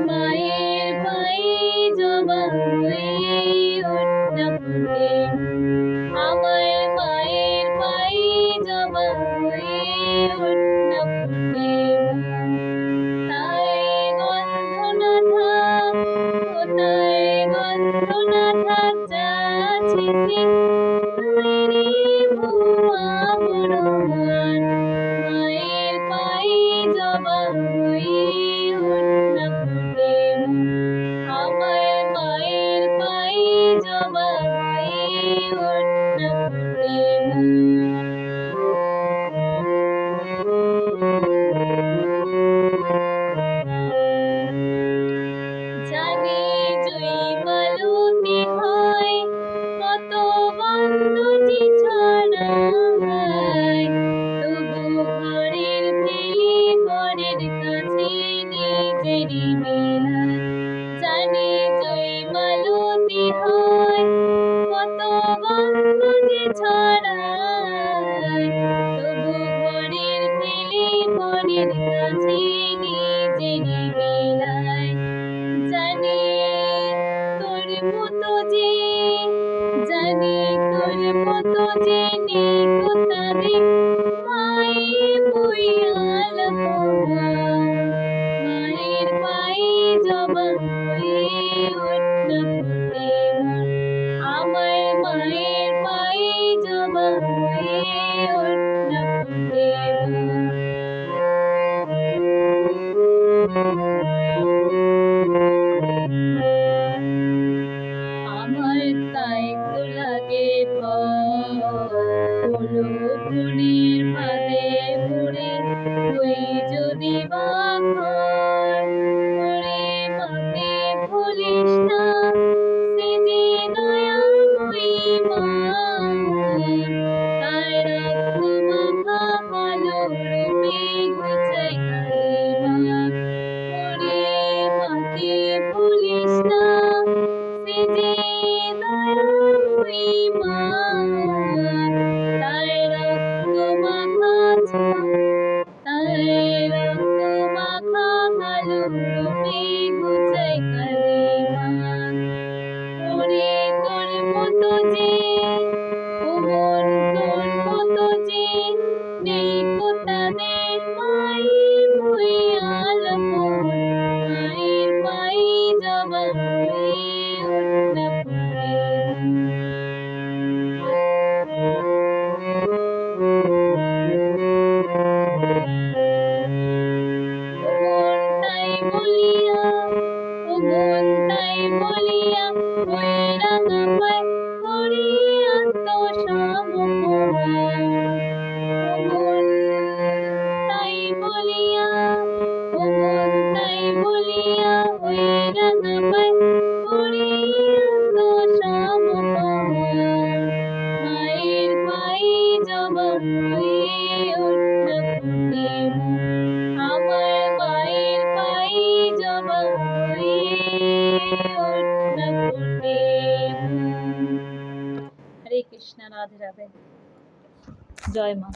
মায়ের পায়ে জবা হয়ে ওঠনা ফুটে, আমার মায়ের পায়ে জবা হয়ে ওঠনা ফুটে। তাই গন্ধ না থাক, কোথায় গন্ধ না থাক, যাচ্ছি রে ভুয়া বড়ান। মায়ের পায়ে জবা হয়ে ওঠনা ফুটে, আমার মায়ের পায়ে জবা হয়ে ওঠনা ফুটে। জানি জুই মালতী হয়, কত বন্ধ যে ছড়ায়, তবু ঘরের ফেলে পরের কাছে নিজেরই মেলায়। জানি জুই মালতী হয়, কত বন্ধ যে ছড়ায়, তবু ঘরের ফেলে পরের কাছে নিজেরই মেলায়। জানি তোর মতো যে, জানি তোর মতো যে নেই কোথাদের মায়ের বইয়াল মায়ের পায়ে জবা হয়ে ওঠনা ফুটে, আমার মায়ের পায়ে জবা হয়ে ওঠনা ফুটে। আমার তাই তো লাগে ভয়, বনের ফাঁদে পড়ে ওই যদি বা ঘর। ওরে মাকে ভুলিস না, সে যে দয়াময়ী মা, তার রক্ত মাখা কালো রূপে ঘুচায় কালিমা। ওরে মাকে ভুলিস না, সে যে দয়াময়ী মা, তার রক্ত মাখা কালো রূপে ঘুচায় কালিমা। ওরে তোর মতো যে, ও মন তোর মতো যে নেই কোথাদের মায়ের বইয়াল মায়ের পায়ে জবা হয়ে ওঠনা ফুটে। ও মন তাই বলিয়া ওই রাঙা পায় করিয়ে আত্মসমর্পণ। ও মন তাই বলিয়া, ও মন তাই বলিয়া ওই রাঙা পায় করিয়ে আত্মসমর্পণ। মায়ের পায়ে জবা হয়ে ওঠনা ফুটে, আমার মায়ের পায়ে জবা হয়ে ওঠনা ফুটে। হরে কৃষ্ণ, রাধে রাধে, জয় মা।